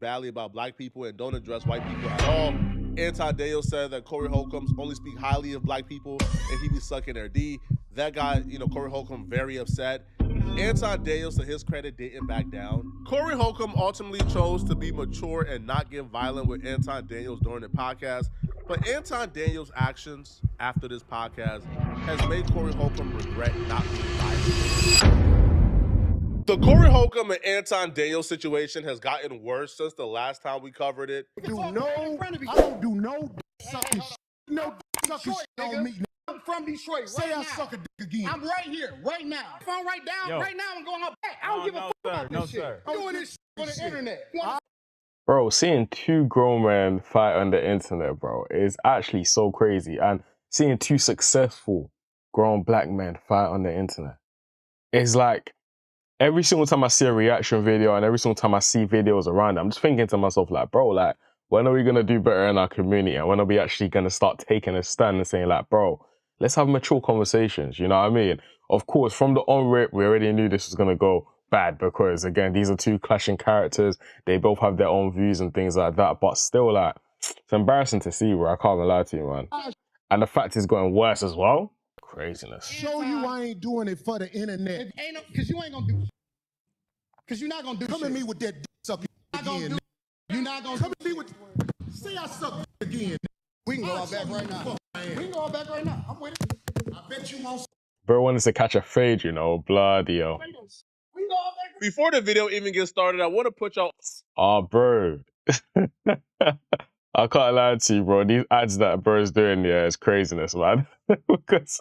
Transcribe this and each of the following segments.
badly about black people and don't address white people at all. Anton said that Corey Holcombs only speak highly of black people and he be sucking their D. That got, Corey Holcomb very upset. Anton to his credit, didn't back down. Corey Holcomb ultimately chose to be mature and not get violent with Anton Daniels during the podcast. But Anton Daniels' actions after this podcast has made Corey Holcomb regret not being violent. The Corey Holcomb and Anton Daniels situation has gotten worse since the last time we covered it. I don't do no sucking shit. No sucking shit on me. I'm from Detroit. Say right I now. suck a dick again. I'm right here, right now. Phone right down, right now. I'm going up back. I don't give a fuck about this shit. I'm doing this shit for the internet. Bro, seeing two grown men fight on the internet, bro, is actually so crazy. And seeing two successful grown black men fight on the internet, it's like every single time I see a reaction video and every single time I see videos around it, I'm just thinking to myself, like, bro, like, when are we going to do better in our community? And when are we actually going to start taking a stand and saying, like, bro, let's have mature conversations, you know what I mean? Of course, from the on-rip, we already knew this was going to go bad because, again, these are two clashing characters. They both have their own views and things like that. But still, like, it's embarrassing to see, bro. I can't even lie to you, man. And the fact it's going worse as well. Craziness. Show you I ain't doing it for the internet. Ain't no, because you ain't going to do. Because you're not going to do Come shit. at me with that dick sucking again. You're not going to Come at me with. Say I suck dick again. We can go out back right now. We can go out back right now. I'm with it. I bet you won't. Bro wanted to catch a fade, you know, bloody hell. We can go out back. Before the video even gets started, I want to put y'all... Oh, bro. I can't lie to you, bro. These ads that bro's doing, yeah, is craziness, man. Because,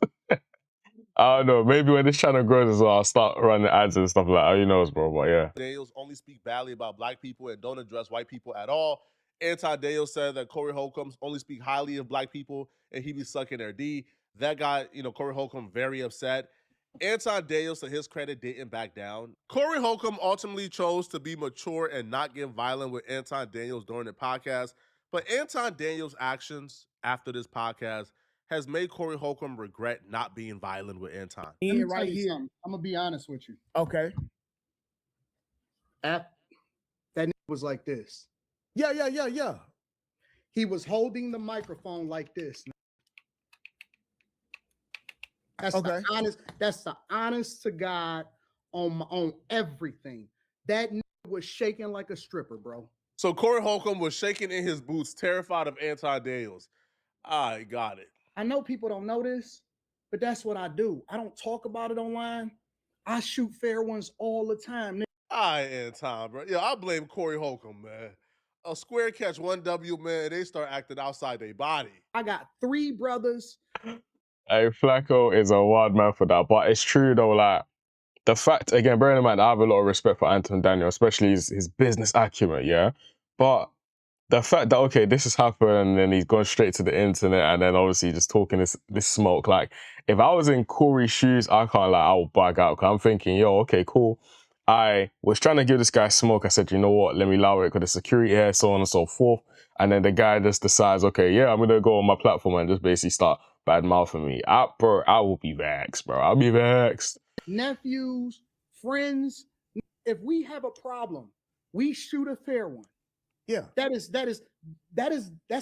I don't know, maybe when this channel grows as well, I'll start running ads and stuff like that. Who knows, bro, but yeah. Daniels only speak badly about black people and don't address white people at all. Anti-Daniels said that Corey Holcombs only speak highly of black people and he be sucking their D. That got, Corey Holcomb very upset. Anton Daniels, to his credit, didn't back down. Corey Holcomb ultimately chose to be mature and not get violent with Anton Daniels during the podcast. But Anton Daniels' actions after this podcast has made Corey Holcomb regret not being violent with Anton. Let me right here. I'm going to be honest with you. Okay. That was like this. Yeah. He was holding the microphone like this. That's Okay. That's the honest to God on everything. That was shaking like a stripper, bro. So Corey Holcomb was shaking in his boots, terrified of Anton Daniels. I got it. I know people don't know this, but that's what I do. I don't talk about it online. I shoot fair ones all the time. Anton, bro. Yeah, I blame Corey Holcomb, man. A square catch, 1W, man, they start acting outside their body. I got 3 brothers. Hey, Flacco is a wild man for that, but it's true though, like, the fact, again, bearing in mind, I have a lot of respect for Anton Daniel, especially his business acumen, yeah? But the fact that, okay, this has happened and then he's gone straight to the internet and then obviously just talking this smoke, like, if I was in Corey's shoes, I can't, like, I will bug out, because I'm thinking, yo, okay, cool. I was trying to give this guy smoke. I said, you know what, let me allow it, because the security here, so on and so forth. And then the guy just decides, okay, yeah, I'm going to go on my platform and just basically start bad mouthing me. Bro, I will be vexed, bro. I'll be vexed. Nephews, friends. If we have a problem, we shoot a fair one. Yeah. That's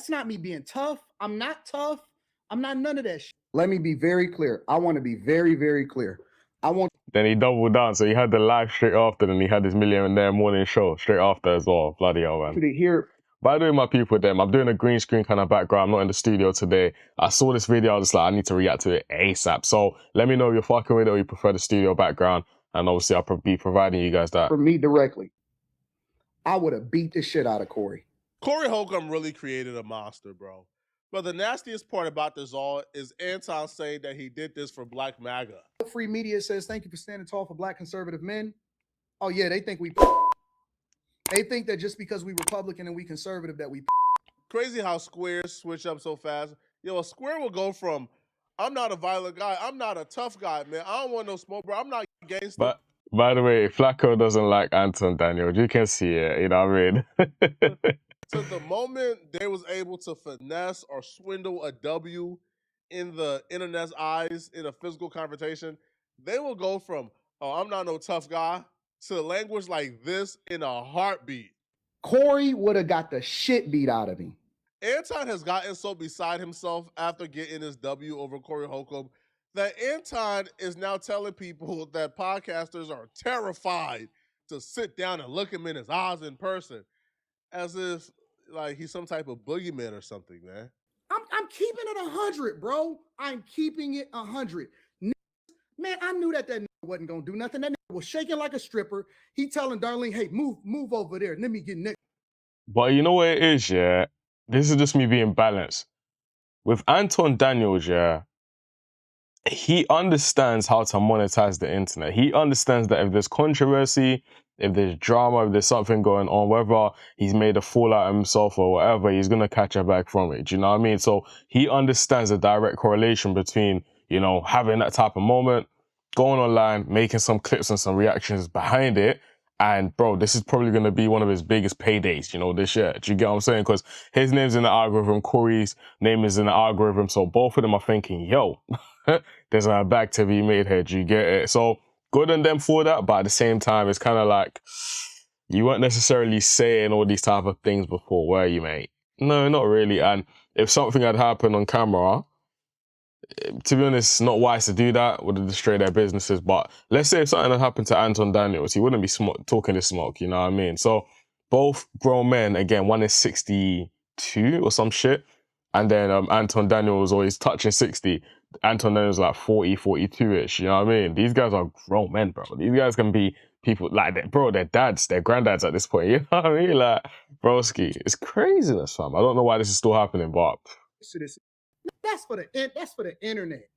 not me being tough. I'm not tough. I'm not none of that shit. Let me be very clear. I want to be very, very clear. Then he doubled down, so he had the live straight after, then he had his Millionaire Morning Show straight after as well. Bloody hell, man. to hear. By the way, my people, them, I'm doing a green screen kind of background. I'm not in the studio today. I saw this video, I was just like, I need to react to it ASAP. So let me know if you're fucking with it or you prefer the studio background. And obviously, I'll be providing you guys that. For me directly, I would have beat the shit out of Corey. Corey Holcomb really created a monster, bro. But the nastiest part about this all is Anton saying that he did this for Black MAGA. Free media says, thank you for standing tall for black conservative men. Oh yeah, they think they think that just because we Republican and we conservative that we. Crazy how squares switch up so fast. Yo, a square will go from, I'm not a violent guy, I'm not a tough guy, man. I don't want no smoke, bro. I'm not gangster. But by the way, Flacco doesn't like Anton Daniel. You can see it, you know what I mean? So the moment they was able to finesse or swindle a W in the internet's eyes in a physical confrontation, they will go from, oh, I'm not no tough guy, to language like this in a heartbeat. Corey would have got the shit beat out of him. Anton has gotten so beside himself after getting his W over Corey Holcomb that Anton is now telling people that podcasters are terrified to sit down and look him in his eyes in person, as if like he's some type of boogeyman or something, man. I'm keeping it 100, bro. I'm keeping it 100. Man, I knew that nigga wasn't gonna do nothing. That nigga was shaking like a stripper. He telling Darlene, "Hey, move over there. Let me get next." But you know what it is, yeah? This is just me being balanced. With Anton Daniels, yeah, he understands how to monetize the internet. He understands that if there's controversy, if there's drama, if there's something going on, whether he's made a fool out of himself or whatever, he's going to catch a back from it. Do you know what I mean? So he understands the direct correlation between, you know, having that type of moment, going online, making some clips and some reactions behind it. And bro, this is probably going to be one of his biggest paydays, you know, this year. Do you get what I'm saying? Because his name's in the algorithm, Corey's name is in the algorithm. So both of them are thinking, yo, there's a bag to be made here. Do you get it? So good on them for that. But at the same time, it's kind of like you weren't necessarily saying all these type of things before, were you, mate? No, not really. And if something had happened on camera, to be honest, not wise to do that, would have destroyed their businesses. But let's say if something had happened to Anton Daniels, he wouldn't be talking this smoke, you know what I mean? So both grown men, again, one is 62 or some shit, and then Anton Daniels always touching 60. Anton Daniels like 40, 42-ish, you know what I mean? These guys are grown men, bro. These guys can be people, like, bro, they're dads, they're granddads at this point, you know what I mean? Like, broski, it's craziness, fam. I don't know why this is still happening, but... That's for the internet.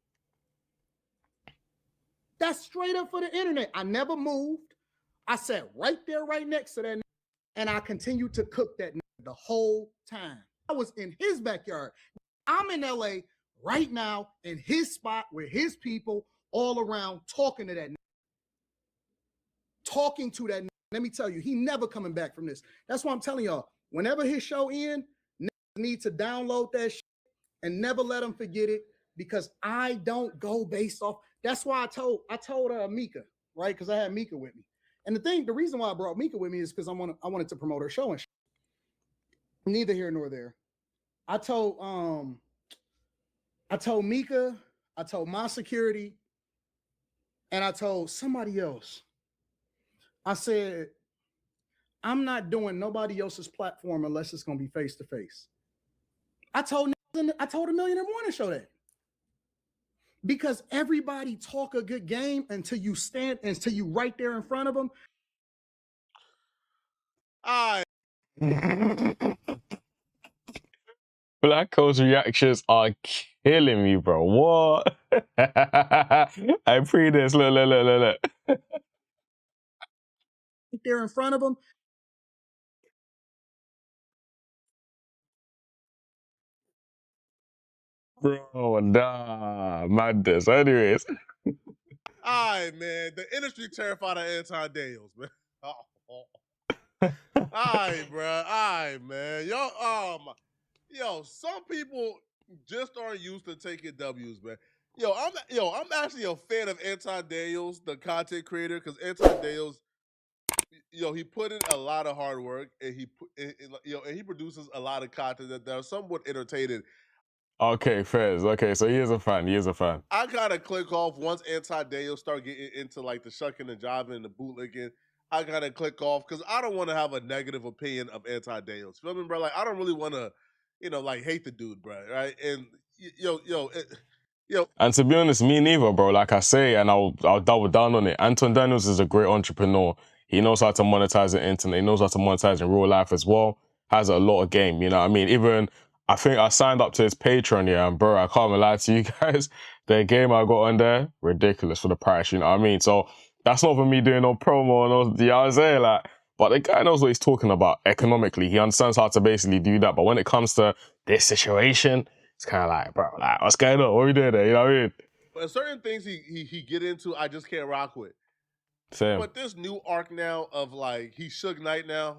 That's straight up for the internet. I never moved. I sat right there, right next to that, and I continued to cook that the whole time. I was in his backyard. I'm in LA right now in his spot with his people all around talking to that. Talking to that. Let me tell you, he never coming back from this. That's why I'm telling y'all, whenever his show ends, need to download that shit and never let them forget it, because I don't go based off. That's why I told Mika, right? Because I had Mika with me. And the reason why I brought Mika with me is because I wanted to promote her show and shit. Neither here nor there. I told Mika, I told my security, and I told somebody else. I said, I'm not doing nobody else's platform unless it's gonna be face to face. I told a Millionaire Morning Show that. Because everybody talk a good game until you right there in front of them. Black Coast reactions are killing me, bro. What? I pre this. Look. Right there in front of them. Bro, nah, madness. Anyways. All right, man. The industry terrified of Anton Daniels, man. All right, bro. All right, man. Yo, some people just aren't used to taking W's, man. I'm actually a fan of Anton Daniels, the content creator, because Anton Daniels, he put in a lot of hard work, and he produces a lot of content that are somewhat entertaining. Okay, Fez. Okay, so he is a fan. I gotta click off once Anton Daniels start getting into like the shucking and jiving and the bootlicking. I gotta click off because I don't want to have a negative opinion of Anton Daniels. Feel me, bro? Like I don't really want to, like hate the dude, bro. Right? And And to be honest, me neither, bro. Like I say, and I'll double down on it. Anton Daniels is a great entrepreneur. He knows how to monetize the internet. He knows how to monetize in real life as well. Has a lot of game, you know what I mean? Even, I think I signed up to his Patreon, yeah, and bro, I can't even lie to you guys. The game I got on there, ridiculous for the price, you know what I mean? So that's not for me doing no promo and all, you know what I'm saying? Like, but the guy knows what he's talking about economically. He understands how to basically do that. But when it comes to this situation, it's kind of like, bro, like, what's going on? What are we doing there? You know what I mean? But certain things he get into, I just can't rock with. Same. But this new arc now of like, he's Suge Knight now.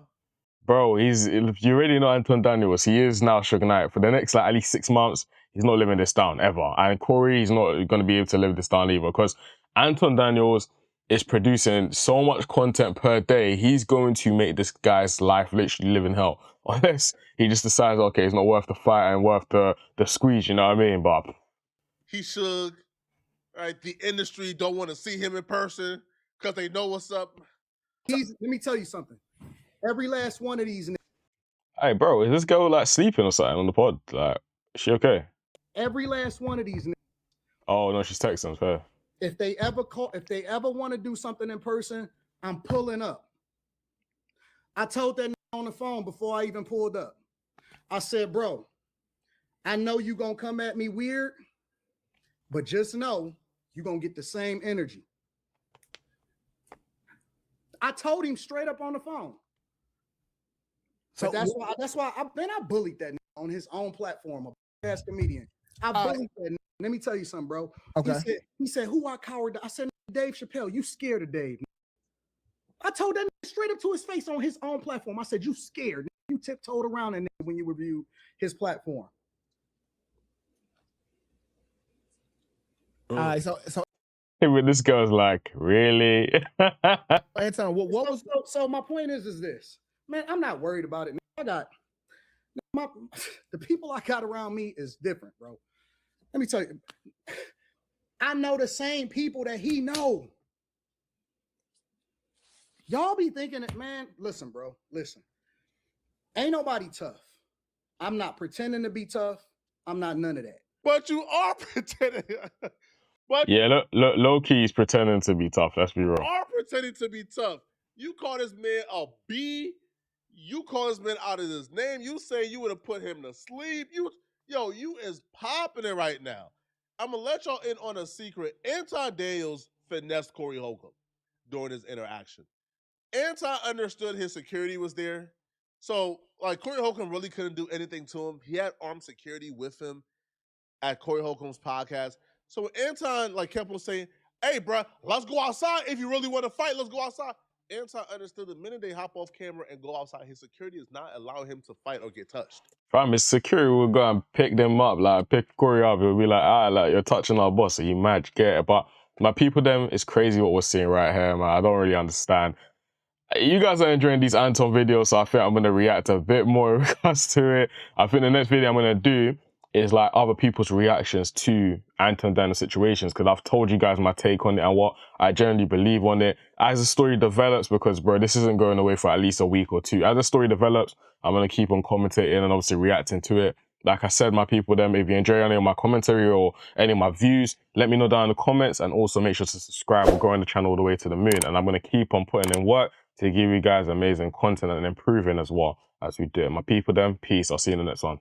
Bro, you already know Anton Daniels. He is now Suge Knight. For the next, like, at least 6 months, he's not living this down, ever. And Corey, he's not going to be able to live this down either. Because Anton Daniels, is producing so much content per day, he's going to make this guy's life literally live in hell. Unless he just decides, okay, it's not worth the fight and worth the squeeze, you know what I mean? But He should. Right, the industry don't want to see him in person because they know what's up. Let me tell you something. Every last one of these, hey, bro, is this girl like sleeping or something on the pod? Like, is she okay? every last one of these, Oh no, she's texting. Fair. if they ever want to do something in person, I'm pulling up. I told that on the phone before I even pulled up. I said, bro, I know you gonna come at me weird, but just know you're gonna get the same energy. I told him straight up on the phone. So that's why I bullied that on his own platform, a ass comedian. I bullied that. Let me tell you something, bro. Okay. He said, who I coward? I said, Dave Chappelle, you scared of Dave. I told that straight up to his face on his own platform. I said, you scared. You tiptoed around in there when you reviewed his platform. All right, so But this girl's like, really? Anton, what was so my point is this, man, I'm not worried about it. I got the people I got around me is different, bro. Let me tell you, I know the same people that he know. Y'all be thinking that, man, listen, bro, listen. Ain't nobody tough. I'm not pretending to be tough. I'm not none of that. But you are pretending. But yeah, low key is pretending to be tough. Let's be real. you are pretending to be tough. You call this man a B. You call this man out of his name. You say you would have put him to sleep. You is popping it right now. I'm gonna let y'all in on a secret. Anton Daniels finessed Corey Holcomb during his interaction. Anton understood his security was there. So, like, Corey Holcomb really couldn't do anything to him. He had armed security with him at Corey Holcomb's podcast. So when Anton kept on saying, hey, bro, let's go outside. If you really want to fight, let's go outside. Anton understood the minute they hop off camera and go outside, his security is not allowing him to fight or get touched. Fam, his security will go and pick them up, like pick Corey up. He'll be like, like you're touching our boss, so you mad, get it. But my people, them, it's crazy what we're seeing right here, man. I don't really understand. You guys are enjoying these Anton videos, so I think I'm going to react a bit more in regards to it. I think the next video I'm going to do is like other people's reactions to Anton Daniels situations, because I've told you guys my take on it and what I generally believe on it. As the story develops, because bro, this isn't going away for at least a week or two. As the story develops, I'm going to keep on commentating and obviously reacting to it. Like I said, my people, them, if you enjoy any of my commentary or any of my views, let me know down in the comments, and also make sure to subscribe. We're growing the channel all the way to the moon, and I'm going to keep on putting in work to give you guys amazing content and improving as well as we do it. My people, them, peace. I'll see you in the next one.